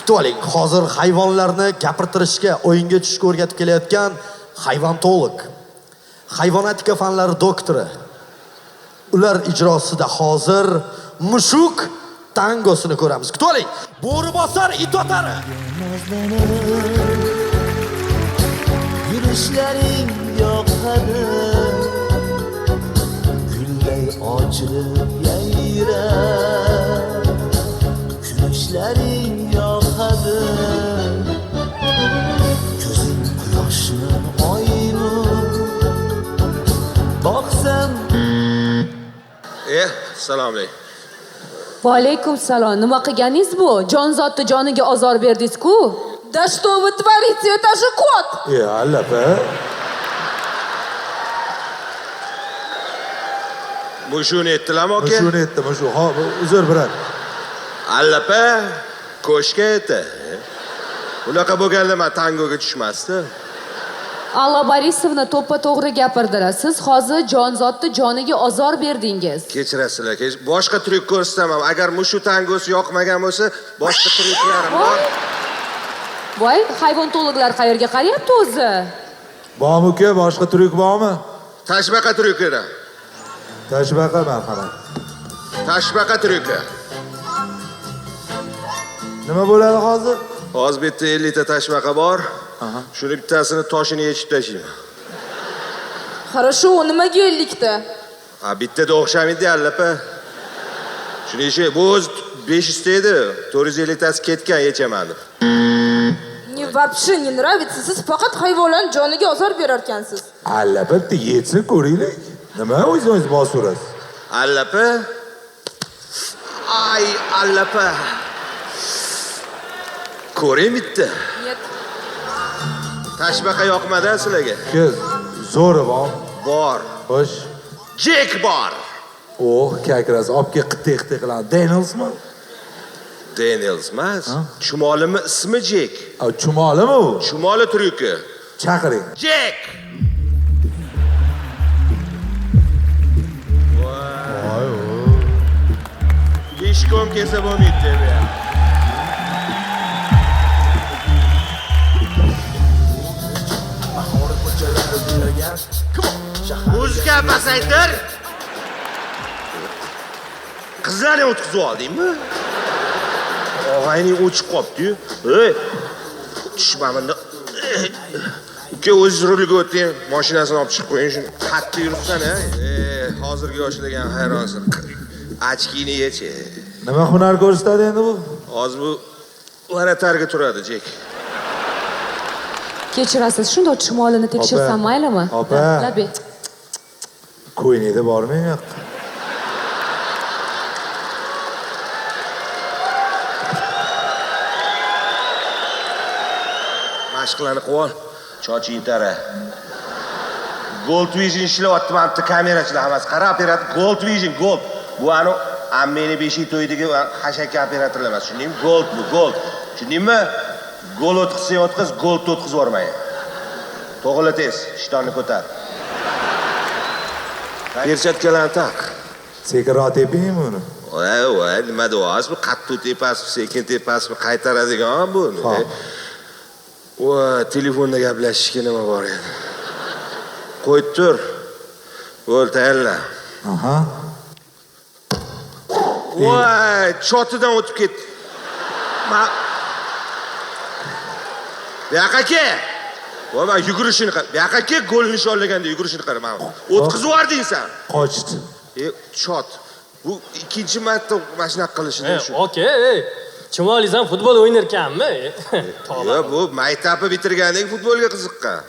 kutib oling. Hozir hayvonlarni gapirtirishga, o'yinga tushishga o'rgatib kelayotgan hayvontolog, hayvonotika fanlari doktori. Ular ijrosida hozir mushuk tangosini ko'ramiz. Kutib oling. Bo'ribosar it otari. Yurishlaring yoqadi, gulday ochilib yayrar. Kulishlaring yoqadi, ko'zing quyoshni oymi boqsam. Assalomu alaykum. Va alaykum salom. Nima qilganingiz bu? Jonzotni joniga ozor berdingiz-ku? Да что вы творите? Это же кот! Allapa. Mushuni aytdilarmi aka? Mushuni aytdi, mushu. Ha, uzr brat. Allapa, ko'shka aytdi. Unaqa bo'lganda men tangoga tushmasdim. Alla Borisovna to'ppa-to'g'ri gapirdilar. Siz hozir jonzotni joniga ozor berdingiz. Kechirasizlar. Boshqa tryuk ko'rsataman. Agar mushu tangosi yoqmagan bo'lsa, boshqa tryuklarim bor. Voy, hayvontologlar qayerga qarayapti o'zi? Bormi uka, boshqa tryuk bormi? Tashbaqa tryuklari. Tashbaqa marhamat. Tashbaqa tryuki. Nima bo'ladi hozir? Hozir bitta 50 ta tashbaqa bor. Shuni bittasini toshini yechib tashlayman. Хорошо, nimaga 50 ta? Bittada o'xshamaydi allapa. Shuning uchun bu 500 ta edi, 450 tasi ketgan yechaman deb. Мне вообще не нравится. Siz faqat hayvonlarning joniga ozor berar ekansiz. Allapa bitta yetsin ko'ringlar. Nima o'zingiz bosurasiz? Allapa. Ay, allapa. Ko'ring bitta. Нет. Tashbaqa yoqmadi sizlarga? Ko'z zo'ri bor. Bor. Xo'sh. Jack bor. Kakras olib kel qittiq qiladi. Danielsmi? Daniels emas. Chumolimi ismi Jack. Chumolimi u? Chumoli tryuki. Chaqiring. Jack. Voy. Ishkom kelsa bo'lmaydi deb. Muzika pasaytir. Qizlarni o'tkazib oldingmi? Og'ayning o'chib qopti-yu. Ey, tushmamni. Uka o'z ruliga o'ting, mashinasini olib chiqib qo'ying, shuni qattiq yuribsan-a. Hozirgi yoshlarga ham hayronsan. Achkini yechi. Nima hunar ko'rsatadi endi bu? Hozir bu varatarga turadi, Jek. Kechirasiz, shundoq chumolini tekshirsam maylimi? Opa. Labi. Qo'ynida bormi yo'q? Mashqlarni qilib ol. Chochi yetara. Gold Vision ishlayapti, bitta kamerachilar hammasi qarab beradi. Gold Vision, Gold. Bu anu ammeni beshik to'yidagi hashakka operatorlar emas. Shundaymi? Gold bu, Gold. Tushundingmi? Gol o'tkazsang o'tqiz, gol o'tkazib yormay. To'g'ri tez, ishtonni ko'tar. Perchatkalarni taq. Sekinroq tepingmi uni? Voy, nima deyapsiz? Bu qattiq tepasmi, sekin tepasmi qaytaradigan bu. Voy, telefonda gaplashishga nima bor endi? Qo'yib tur. Gol tayyorla. Voy, chotidan o'tib ketdi. Buyoqqa kel. Voy, men yugurishini qara. Buyoqqa kel, gol nishonlaganda yugurishini qara. Men o'tkazib yubording sen. Qochdi. Chot. Bu ikkinchi marta mana shunaqa qilishini shu. Okey. Chumoliz ham futbol o'ynar ekanmi? Yo'q, bu maktabni bitirgandan futbolga qiziqqan.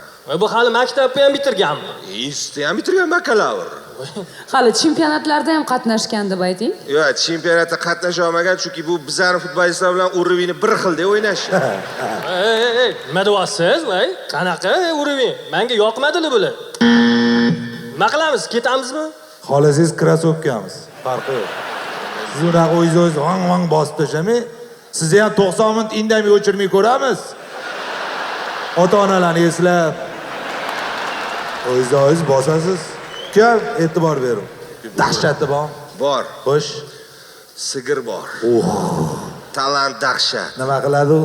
Bu hali maktabni ham bitirganmi? Institutni ham bitirgan bakalavr. Hali chempionatlarda ham qatnashgan deb ayting. Yo'q, chempionatda qatnasha olmagan, chunki bu bizning futbolchilar bilan uruvini bir xilda o'ynashgan. Nima deyapsiz, voy? Qanaqa uruvin? Menga yoqmadi-ku bular. Nima qilamiz? Ketamizmi? Xohlasangiz krasovkamiz. Farqi yo'q. Siz unaqa o'zingiz vang bosib tashamay, sizni ham 90 minut indamay o'chirmay ko'ramiz. Ota-onalarni eslab o'zingiz bosasiz. Kel, e'tibor bering. Dahshati bor. Bor. Xo'sh. Sigir bor. talant dahshat. Nima qiladi u?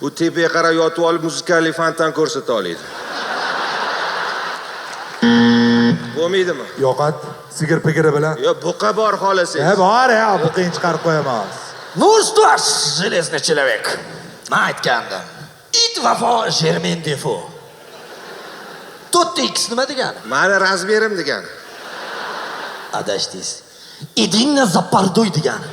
U tepaga qarab yotib olib muzikali fontan ko'rsata oladi. Bo'lmaydimi? Yo'qot, sigir-pigiri bilan. Yo, buqa bor xolasangiz. Bor, bu qiyin chiqarib qo'yamiz. Ну что ж, железный человек. Men aytgandim. It vafo Germain Defo. 4x nima degani? Mani razmerim degani. Adashdingiz. Idinna zapardoy degani.